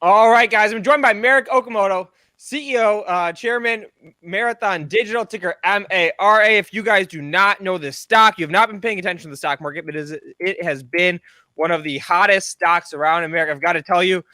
All right, guys. I'm joined by Merrick Okamoto, CEO, Chairman, Marathon Digital, ticker MARA. If you guys do not know this stock, you have not been paying attention to the stock market, but it has been one of the hottest stocks around in America. I've got to tell you,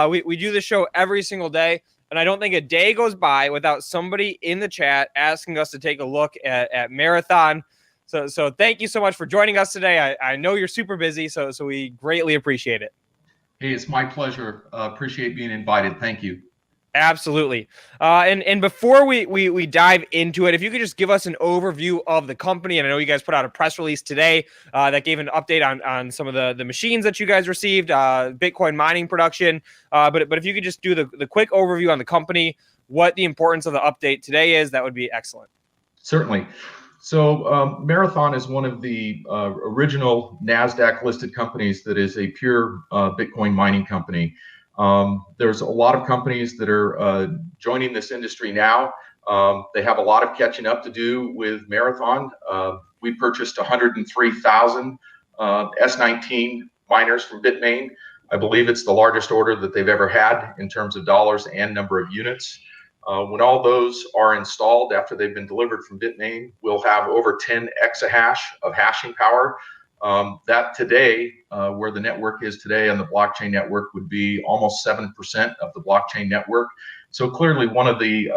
we do this show every single day, and I don't think a day goes by without somebody in the chat asking us to take a look at Marathon. So thank you so much for joining us today. I know you're super busy, so we greatly appreciate it. Hey, it's my pleasure. Appreciate being invited. Thank you. Absolutely. And before we dive into it, if you could just give us an overview of the company. And I know you guys put out a press release today that gave an update on some of the machines that you guys received, Bitcoin mining production. But if you could just do the quick overview on the company, what the importance of the update today is, that would be excellent. Certainly. So Marathon is one of the original NASDAQ listed companies that is a pure Bitcoin mining company. There's a lot of companies that are joining this industry now. They have a lot of catching up to do with Marathon. We purchased 103,000 S19 miners from Bitmain. I believe it's the largest order that they've ever had in terms of dollars and number of units. When all those are installed after they've been delivered from Bitmain, we'll have over 10 exahash of hashing power. That today, where the network is today on the blockchain network, would be almost 7% of the blockchain network. So clearly one of the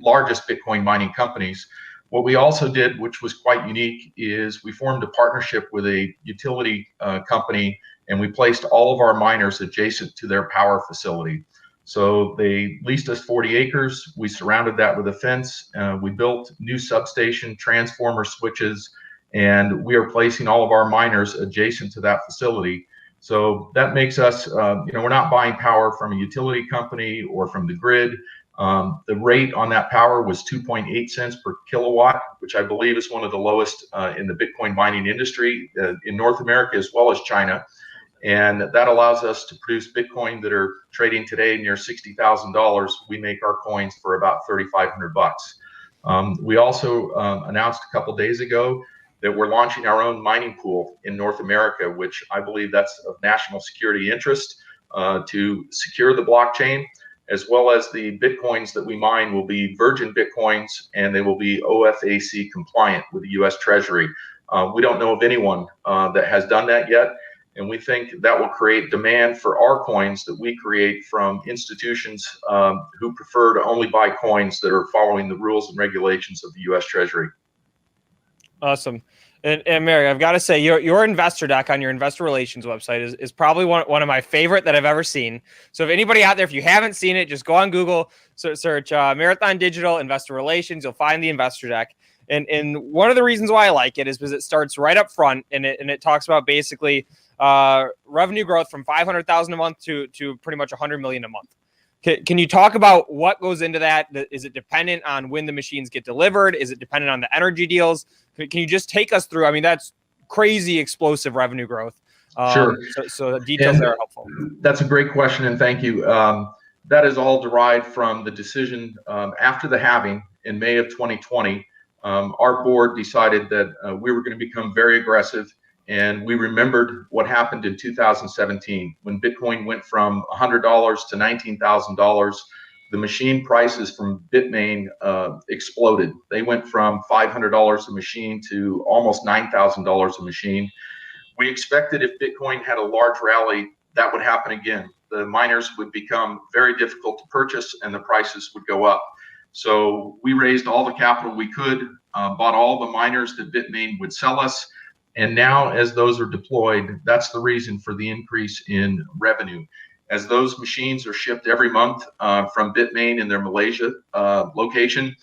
largest Bitcoin mining companies. What we also did, which was quite unique, is we formed a partnership with a utility company, and we placed all of our miners adjacent to their power facility. So they leased us 40 acres. We surrounded that with a fence. We built new substation, transformer switches, and we are placing all of our miners adjacent to that facility. So that makes us, we're not buying power from a utility company or from the grid. The rate on that power was 2.8 cents per kilowatt, which I believe is one of the lowest in the Bitcoin mining industry in North America as well as China. And that allows us to produce Bitcoin that are trading today near $60,000. We make our coins for about 3,500 bucks. We also announced a couple days ago that we're launching our own mining pool in North America, which I believe that's of national security interest to secure the blockchain, as well as the Bitcoins that we mine will be virgin Bitcoins, and they will be OFAC compliant with the US Treasury. We don't know of anyone that has done that yet. And we think that will create demand for our coins that we create from institutions who prefer to only buy coins that are following the rules and regulations of the U.S. Treasury. Awesome. And Mary, I've got to say, your investor deck on your investor relations website is probably one of my favorite that I've ever seen. So if anybody out there, if you haven't seen it, just go on Google, search Marathon Digital Investor Relations. You'll find the investor deck. And one of the reasons why I like it is because it starts right up front, and it talks about basically revenue growth from 500,000 a month to pretty much 100 million a month. Can you talk about what goes into that? Is it dependent on when the machines get delivered? Is it dependent on the energy deals? Can you just take us through? I mean, that's crazy explosive revenue growth. Sure. So the details there are helpful. That's a great question, and thank you. That is all derived from the decision after the halving in May of 2020. Our board decided that we were going to become very aggressive. And we remembered what happened in 2017 when Bitcoin went from $100 to $19,000. The machine prices from Bitmain exploded. They went from $500 a machine to almost $9,000 a machine. We expected if Bitcoin had a large rally, that would happen again. The miners would become very difficult to purchase and the prices would go up. So we raised all the capital we could, bought all the miners that Bitmain would sell us. And now as those are deployed, that's the reason for the increase in revenue. As those machines are shipped every month from Bitmain in their Malaysia location,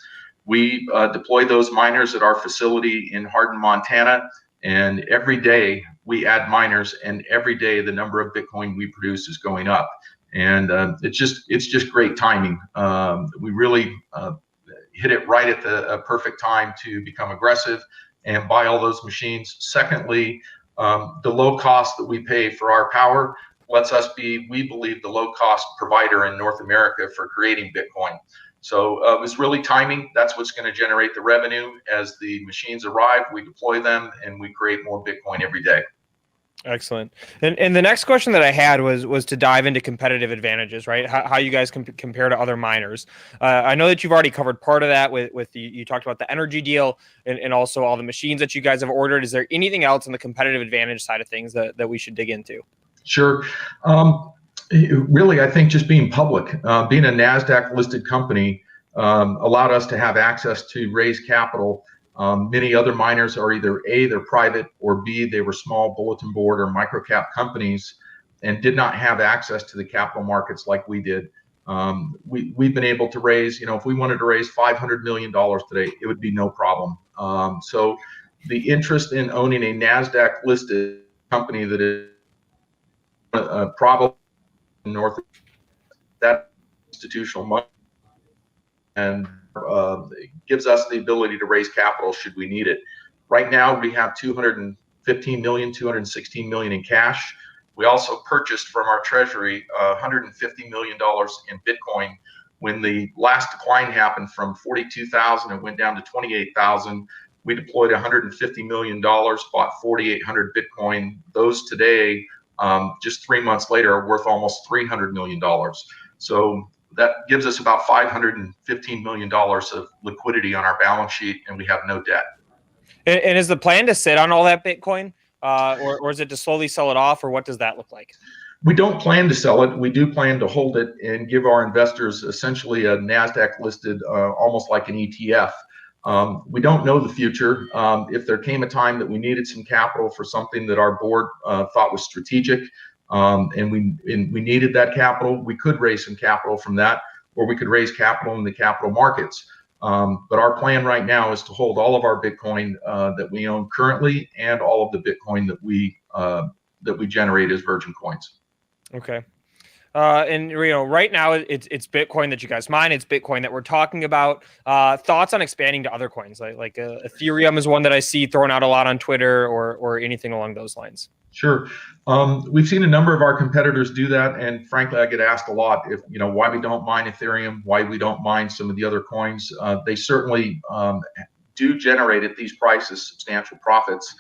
we deploy those miners at our facility in Hardin, Montana. And every day we add miners, and every day the number of Bitcoin we produce is going up. And it's just great timing. We really hit it right at the perfect time to become aggressive and buy all those machines. Secondly, the low cost that we pay for our power lets us be, we believe, the low cost provider in North America for creating Bitcoin. So it was really timing. That's what's going to generate the revenue. As the machines arrive, we deploy them and we create more Bitcoin every day. Excellent. And the next question that I had was to dive into competitive advantages, right? How you guys compare to other miners. I know that you've already covered part of that with you talked about the energy deal and also all the machines that you guys have ordered. Is there anything else on the competitive advantage side of things that we should dig into? Sure. Really, I think just being public, being a NASDAQ listed company allowed us to have access to raise capital. Many other miners are either A, they're private, or B, they were small bulletin board or microcap companies and did not have access to the capital markets like we did. We've been able to raise, if we wanted to raise $500 million today, it would be no problem. So the interest in owning a NASDAQ listed company that is probably north of that institutional money and gives us the ability to raise capital should we need it. Right now, we have 215 million, 216 million in cash. We also purchased from our treasury $150 million in Bitcoin. When the last decline happened from 42,000, it went down to 28,000. We deployed $150 million, bought 4,800 Bitcoin. Those today, just 3 months later, are worth almost $300 million. So that gives us about $515 million of liquidity on our balance sheet, and we have no debt. And is the plan to sit on all that Bitcoin, or is it to slowly sell it off, or what does that look like? We don't plan to sell it. We do plan to hold it and give our investors essentially a NASDAQ listed, almost like an ETF. We don't know the future. If there came a time that we needed some capital for something that our board thought was strategic, and we needed that capital, we could raise some capital from that, or we could raise capital in the capital markets. But our plan right now is to hold all of our Bitcoin that we own currently, and all of the Bitcoin that we generate as virgin coins. Okay. And right now it's Bitcoin that you guys mine. It's Bitcoin that we're talking about. Thoughts on expanding to other coins, like Ethereum is one that I see thrown out a lot on Twitter, or anything along those lines. Sure. We've seen a number of our competitors do that, and frankly, I get asked a lot if why we don't mine Ethereum, why we don't mine some of the other coins. They certainly do generate at these prices substantial profits.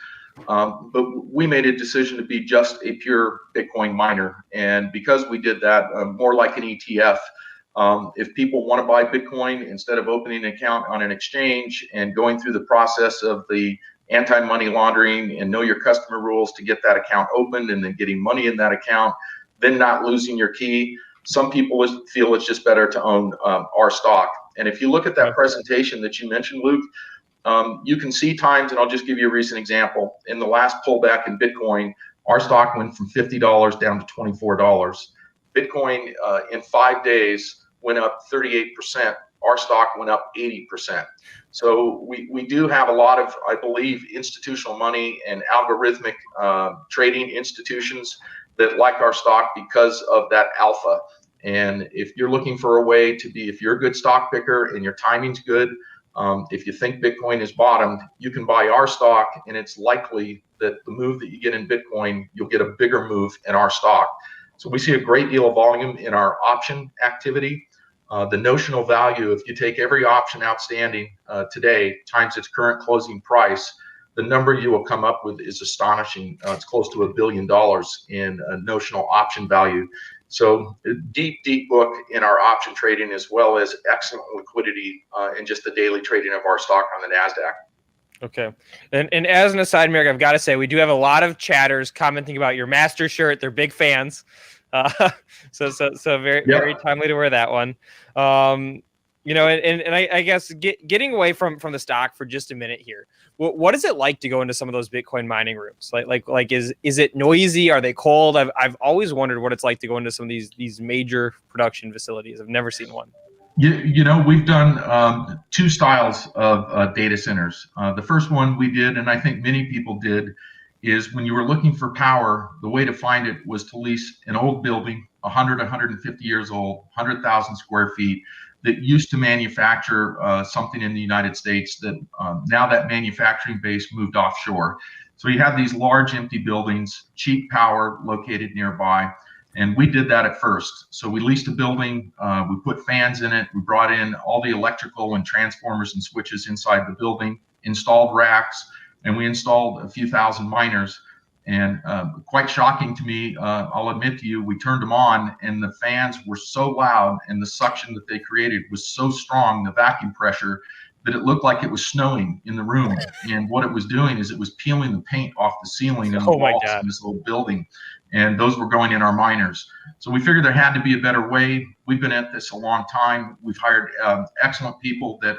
But we made a decision to be just a pure Bitcoin miner. And because we did that, more like an ETF, if people want to buy Bitcoin, instead of opening an account on an exchange and going through the process of the anti-money laundering and know your customer rules to get that account opened and then getting money in that account, then not losing your key, some people feel it's just better to own our stock. And if you look at that presentation that you mentioned, Luke, you can see times, and I'll just give you a recent example. In the last pullback in Bitcoin, our stock went from $50 down to $24. Bitcoin in 5 days went up 38%. Our stock went up 80%. So we do have a lot of, I believe, institutional money and algorithmic trading institutions that like our stock because of that alpha. And if you're looking for a way to be, if you're a good stock picker and your timing's good, if you think Bitcoin is bottomed, you can buy our stock, and it's likely that the move that you get in Bitcoin, you'll get a bigger move in our stock. So we see a great deal of volume in our option activity. The notional value, if you take every option outstanding today times its current closing price, the number you will come up with is astonishing. It's close to $1 billion in notional option value. So a deep book in our option trading, as well as excellent liquidity in just the daily trading of our stock on the NASDAQ. Okay. And as an aside, Merrick, I've got to say, we do have a lot of chatters commenting about your master shirt. They're big fans. So very timely to wear that one. I guess getting away from the stock for just a minute here. What is it like to go into some of those Bitcoin mining rooms? Like is it noisy? Are they cold? I've always wondered what it's like to go into some of these major production facilities. I've never seen one. We've done 2 styles of data centers. The first one we did, and I think many people did, is when you were looking for power, the way to find it was to lease an old building, 100, 150 years old, 100,000 square feet, that used to manufacture something in the United States that now that manufacturing base moved offshore. So you have these large empty buildings, cheap power located nearby. And we did that at first. So we leased a building, we put fans in it, we brought in all the electrical and transformers and switches inside the building, installed racks, and we installed a few thousand miners. And quite shocking to me, I'll admit to you, we turned them on and the fans were so loud and the suction that they created was so strong, the vacuum pressure, that it looked like it was snowing in the room. And what it was doing is it was peeling the paint off the ceiling and the Oh my walls God. in this old building. And those were going in our miners. So we figured there had to be a better way. We've been at this a long time. We've hired excellent people that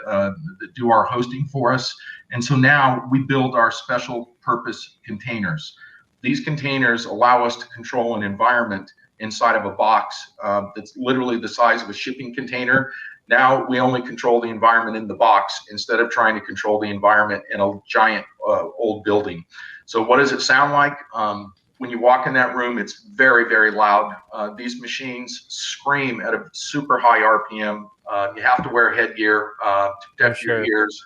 do our hosting for us. And so now we build our special purpose containers. These containers allow us to control an environment inside of a box that's literally the size of a shipping container. Now we only control the environment in the box instead of trying to control the environment in a giant old building. So what does it sound like? When you walk in that room, it's very, very loud. These machines scream at a super high RPM. You have to wear headgear to protect your ears.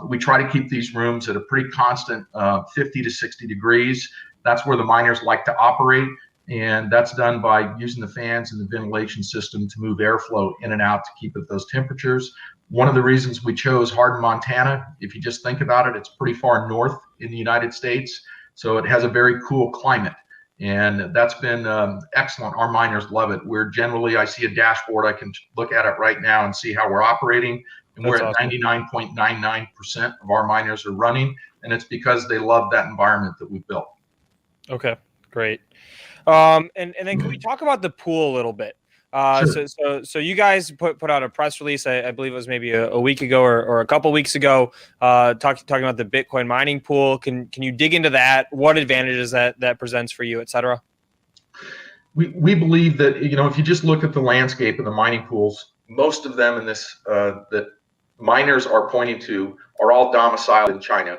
We try to keep these rooms at a pretty constant 50 to 60 degrees. That's where the miners like to operate. And that's done by using the fans and the ventilation system to move airflow in and out to keep at those temperatures. One of the reasons we chose Hardin, Montana, if you just think about it, it's pretty far north in the United States. So it has a very cool climate. And that's been excellent. Our miners love it. We're generally, I see a dashboard, I can look at it right now and see how we're operating. And we're at 99.99% of our miners are running. And it's because they love that environment that we built. Okay, great. And then can we talk about the pool a little bit? Sure. So you guys put out a press release, I believe it was maybe a week ago or a couple weeks ago, talking about the Bitcoin mining pool. Can you dig into that? What advantages that presents for you, et cetera? We believe that, if you just look at the landscape of the mining pools, most of them in this that miners are pointing to are all domiciled in China.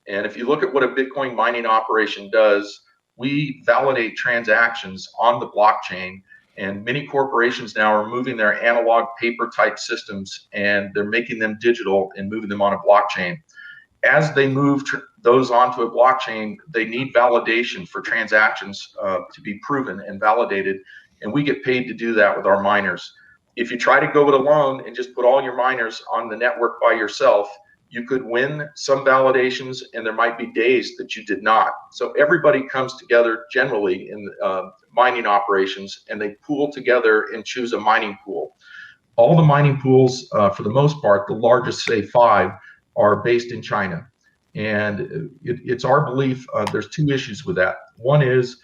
And if you look at what a Bitcoin mining operation does, we validate transactions on the blockchain, and many corporations now are moving their analog paper type systems and they're making them digital and moving them on a blockchain. As they move those onto a blockchain, they need validation for transactions to be proven and validated, and we get paid to do that with our miners. If you try to go it alone and just put all your miners on the network by yourself, you could win some validations and there might be days that you did not. So everybody comes together generally in mining operations and they pool together and choose a mining pool. All the mining pools, for the most part, the largest, say 5, are based in China. And it's our belief, there's 2 issues with that. One is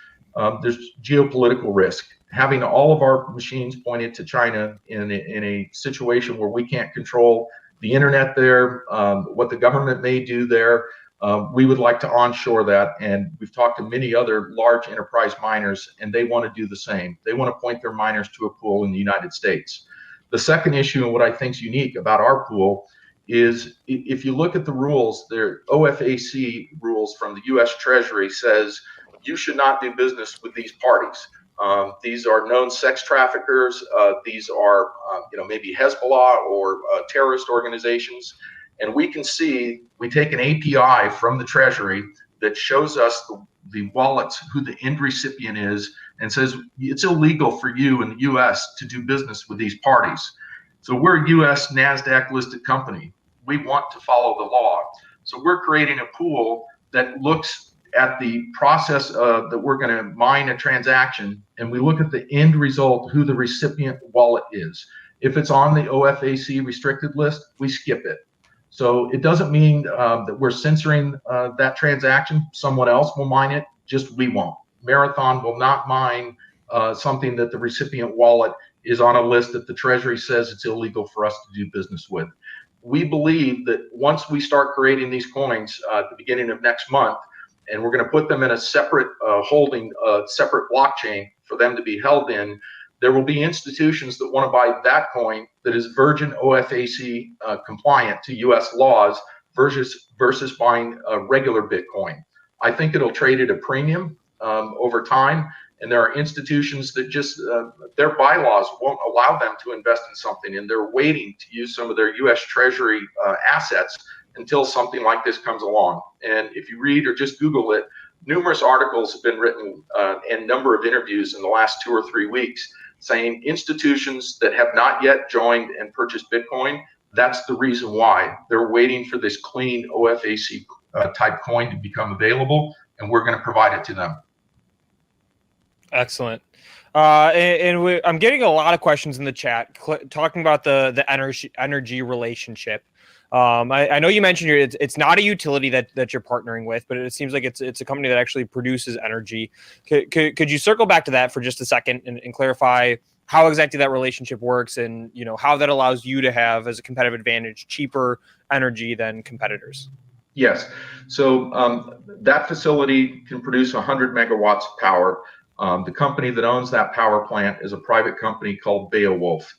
there's geopolitical risk. Having all of our machines pointed to China in a situation where we can't control the internet there, what the government may do there, we would like to onshore that. And we've talked to many other large enterprise miners, and they want to do the same. They want to point their miners to a pool in the United States. The second issue, and what I think is unique about our pool, is if you look at the rules, their OFAC rules from the U.S. Treasury says you should not do business with these parties. These are known sex traffickers. These are, maybe Hezbollah or terrorist organizations. And we can see, we take an API from the Treasury that shows us the wallets, who the end recipient is, and says it's illegal for you in the U.S. to do business with these parties. So we're a U.S. NASDAQ listed company. We want to follow the law. So we're creating a pool that looks at the process that we're going to mine a transaction, and we look at the end result, who the recipient wallet is. If it's on the OFAC restricted list, we skip it. So it doesn't mean that we're censoring that transaction. Someone else will mine it, just we won't. Marathon will not mine something that the recipient wallet is on a list that the Treasury says it's illegal for us to do business with. We believe that once we start creating these coins at the beginning of next month, and we're going to put them in a separate holding, separate blockchain for them to be held in, there will be institutions that want to buy that coin that is virgin OFAC compliant to U.S. laws versus buying a regular Bitcoin. I think it'll trade at a premium over time. And there are institutions that just, their bylaws won't allow them to invest in something, and they're waiting to use some of their U.S. Treasury assets until something like this comes along. And if you read or just Google it, numerous articles have been written and a number of interviews in the last 2 or 3 weeks saying institutions that have not yet joined and purchased Bitcoin, that's the reason why. They're waiting for this clean OFAC type coin to become available and we're going to provide it to them. Excellent. I'm getting a lot of questions in the chat talking about the energy relationship. I know you mentioned it's not a utility that you're partnering with, but it seems like it's a company that actually produces energy. Could you circle back to that for just a second and clarify how exactly that relationship works, and how that allows you to have, as a competitive advantage, cheaper energy than competitors? Yes. So that facility can produce 100 megawatts of power. The company that owns that power plant is a private company called Beowulf.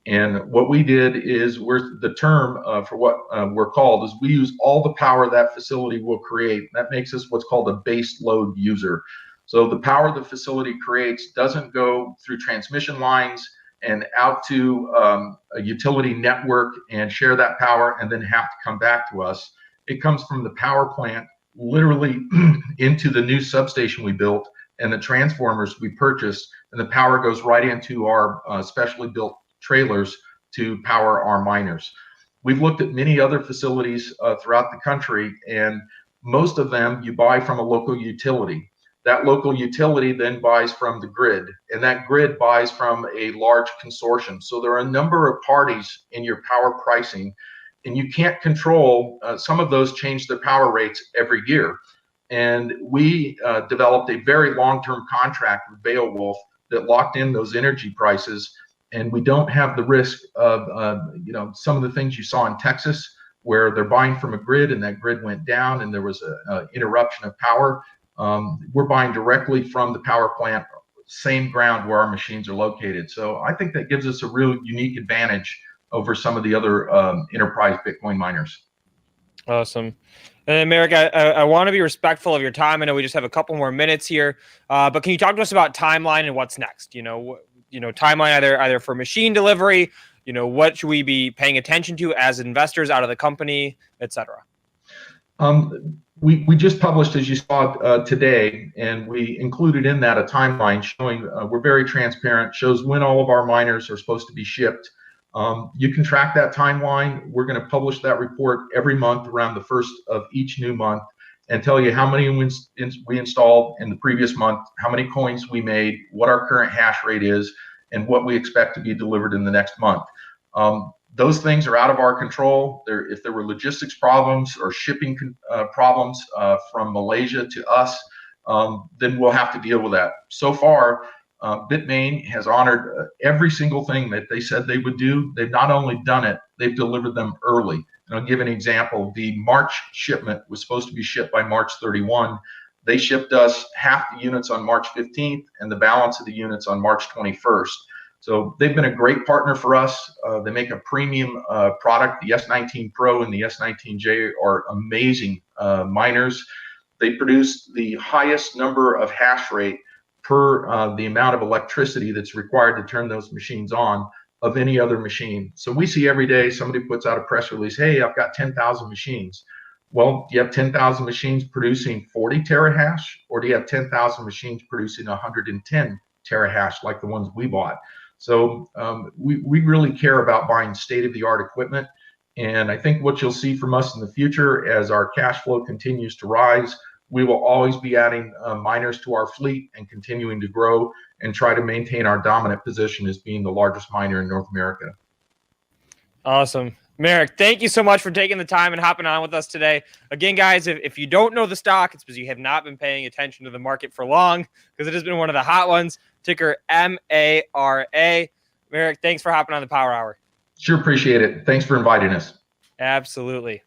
And what we did is, the term for what we're called is, we use all the power that facility will create. That makes us what's called a base load user. So the power the facility creates doesn't go through transmission lines and out to a utility network and share that power and then have to come back to us. It comes from the power plant literally into the new substation we built and the transformers we purchased, and the power goes right into our specially built trailers to power our miners. We've looked at many other facilities throughout the country, and most of them you buy from a local utility. That local utility then buys from the grid, and that grid buys from a large consortium. So there are a number of parties in your power pricing, and you can't control. Some of those change their power rates every year. And we developed a very long-term contract with Beowulf that locked in those energy prices, and we don't have the risk of some of the things you saw in Texas, where they're buying from a grid and that grid went down and there was an interruption of power. We're buying directly from the power plant, same ground where our machines are located. So I think that gives us a real unique advantage over some of the other enterprise Bitcoin miners. Awesome. And Merrick, I want to be respectful of your time. I know we just have a couple more minutes here, but can you talk to us about timeline and what's next? Timeline either for machine delivery, what should we be paying attention to as investors out of the company, et cetera? We just published, as you saw today, and we included in that a timeline showing, we're very transparent, shows when all of our miners are supposed to be shipped. You can track that timeline. We're going to publish that report every month around the first of each new month and tell you how many we installed in the previous month, how many coins we made, what our current hash rate is, and what we expect to be delivered in the next month. Those things are out of our control. If there were logistics problems or shipping problems from Malaysia to us, then we'll have to deal with that. So far, Bitmain has honored every single thing that they said they would do. They've not only done it, they've delivered them early. And I'll give an example. The March shipment was supposed to be shipped by March 31. They shipped us half the units on March 15th and the balance of the units on March 21st. So they've been a great partner for us. They make a premium product. The S19 Pro and the S19J are amazing miners. They produce the highest number of hash rate per the amount of electricity that's required to turn those machines on of any other machine. So we see every day somebody puts out a press release, hey, I've got 10,000 machines. Well, do you have 10,000 machines producing 40 terahash, or do you have 10,000 machines producing 110 terahash like the ones we bought? So we really care about buying state-of-the-art equipment. And I think what you'll see from us in the future, as our cash flow continues to rise, we will always be adding miners to our fleet and continuing to grow and try to maintain our dominant position as being the largest miner in North America. Awesome. Merrick, thank you so much for taking the time and hopping on with us today. Again, guys, if you don't know the stock, it's because you have not been paying attention to the market for long, because it has been one of the hot ones. Ticker MARA. Merrick, thanks for hopping on the Power Hour. Sure, appreciate it. Thanks for inviting us. Absolutely.